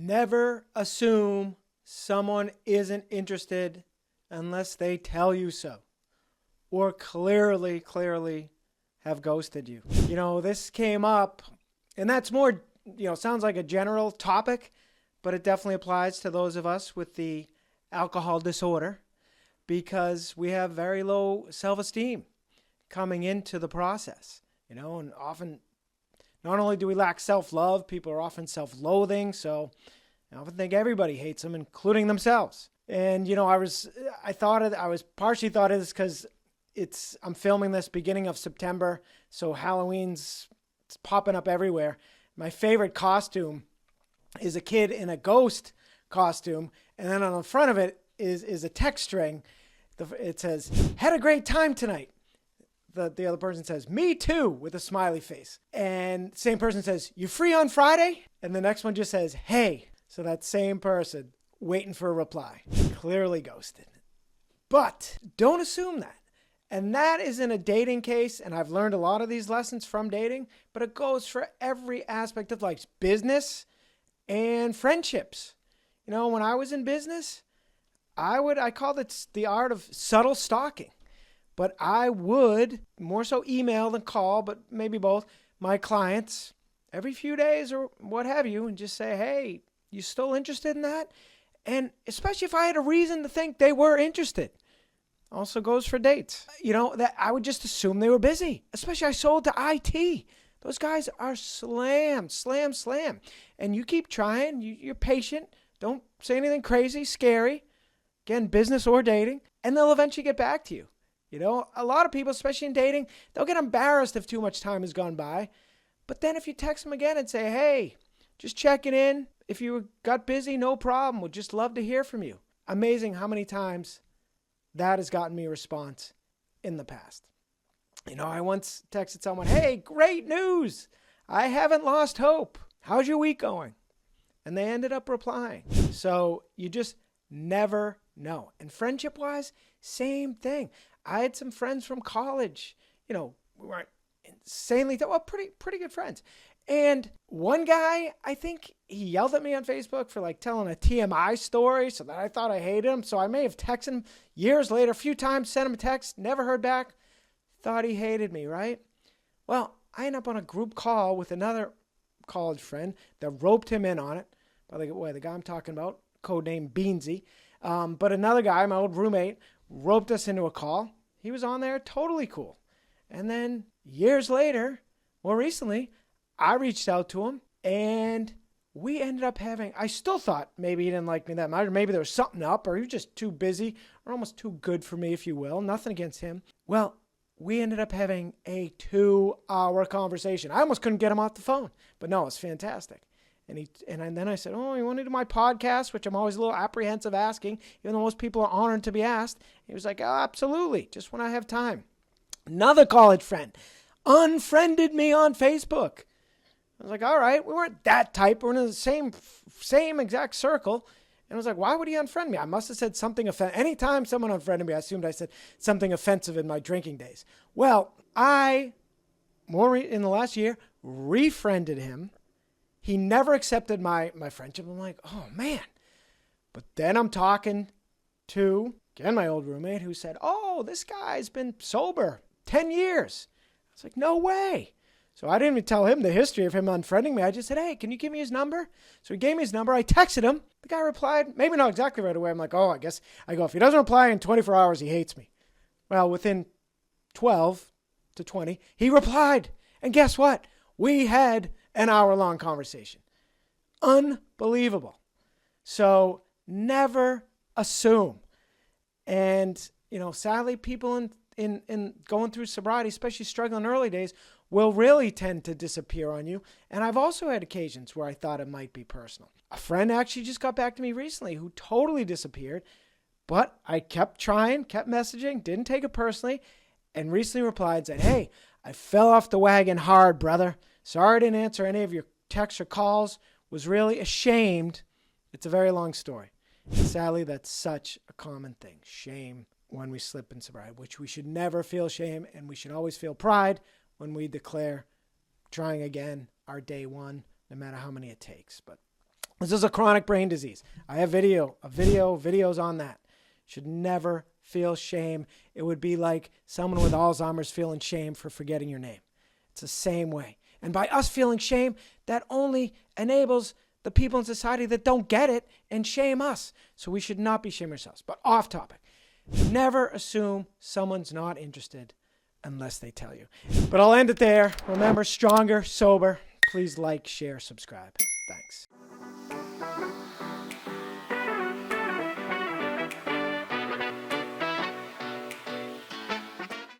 Never assume someone isn't interested unless they tell you so, or clearly have ghosted you. This came up, and that's more, sounds like a general topic, but it definitely applies to those of us with the alcohol disorder, because we have very low self-esteem coming into the process, and often not only do we lack self-love, people are often self-loathing, so I often think everybody hates them, including themselves. And, I was partially thought of this because I'm filming this beginning of September, so Halloween's popping up everywhere. My favorite costume is a kid in a ghost costume, and then on the front of it is a text string. It says, "Had a great time tonight." The other person says, "Me too," with a smiley face. And same person says, "You free on Friday?" And the next one just says, "Hey." So that same person waiting for a reply, clearly ghosted. But don't assume that. And that is in a dating case, and I've learned a lot of these lessons from dating, but it goes for every aspect of life, business and friendships. When I was in business, I called it the art of subtle stalking. But I would more so email than call, but maybe both, my clients every few days or what have you, and just say, "Hey, you still interested in that?" And especially if I had a reason to think they were interested. Also goes for dates. That I would just assume they were busy. Especially I sold to IT. Those guys are slam. And you keep trying. You're patient. Don't say anything crazy, scary. Again, business or dating. And they'll eventually get back to you. A lot of people, especially in dating, they'll get embarrassed if too much time has gone by. But then if you text them again and say, "Hey, just checking in. If you got busy, no problem. Would just love to hear from you." Amazing how many times that has gotten me a response in the past. I once texted someone, "Hey, great news. I haven't lost hope. How's your week going?" And they ended up replying. So you just never know. And friendship-wise, same thing. I had some friends from college. We weren't insanely, pretty good friends. And one guy, I think he yelled at me on Facebook for telling a TMI story, so that I thought I hated him. So I may have texted him years later, a few times, sent him a text, never heard back, thought he hated me, right? Well, I ended up on a group call with another college friend that roped him in on it. By the way, the guy I'm talking about, codename Beansy. But another guy, my old roommate, roped us into a call. He was on there, totally cool. And then years later, more recently, I reached out to him, and we ended up I still thought maybe he didn't like me that much, or maybe there was something up, or he was just too busy, or almost too good for me, if you will. Nothing against him. Well, we ended up having a 2-hour conversation. I almost couldn't get him off the phone, but no, it's fantastic. And then I said, "Oh, you want to do my podcast?" Which I'm always a little apprehensive asking, even though most people are honored to be asked. He was like, "Oh, absolutely, just when I have time." Another college friend unfriended me on Facebook. I was like, all right, we weren't that type. We're in the same exact circle. And I was like, why would he unfriend me? I must have said something offensive. Anytime someone unfriended me, I assumed I said something offensive in my drinking days. Well, in the last year, refriended him. He never accepted my friendship. I'm like, oh, man. But then I'm talking to, again, my old roommate who said, "Oh, this guy's been sober 10 years. I was like, no way. So I didn't even tell him the history of him unfriending me. I just said, "Hey, can you give me his number?" So he gave me his number. I texted him. The guy replied, maybe not exactly right away. I'm like, I guess if he doesn't reply in 24 hours, he hates me. Well, within 12 to 20, he replied. And guess what? We had an hour-long conversation. Unbelievable. So never assume. And, sadly, people in going through sobriety, especially struggling early days, will really tend to disappear on you. And I've also had occasions where I thought it might be personal. A friend actually just got back to me recently who totally disappeared, but I kept trying, kept messaging, didn't take it personally, and recently replied and said, "Hey, I fell off the wagon hard, brother. Sorry I didn't answer any of your texts or calls. Was really ashamed." It's a very long story. Sadly, that's such a common thing. Shame when we slip in sobriety, which we should never feel shame, and we should always feel pride when we declare trying again our day one, no matter how many it takes. But This is a chronic brain disease. I have videos on that. Should never feel shame. It would be like someone with Alzheimer's feeling shame for forgetting your name. It's the same way. And by us feeling shame, that only enables the people in society that don't get it and shame us. So we should not be shaming ourselves. But off topic. Never assume someone's not interested unless they tell you. But I'll end it there. Remember, stronger, sober. Please like, share, subscribe. Thanks.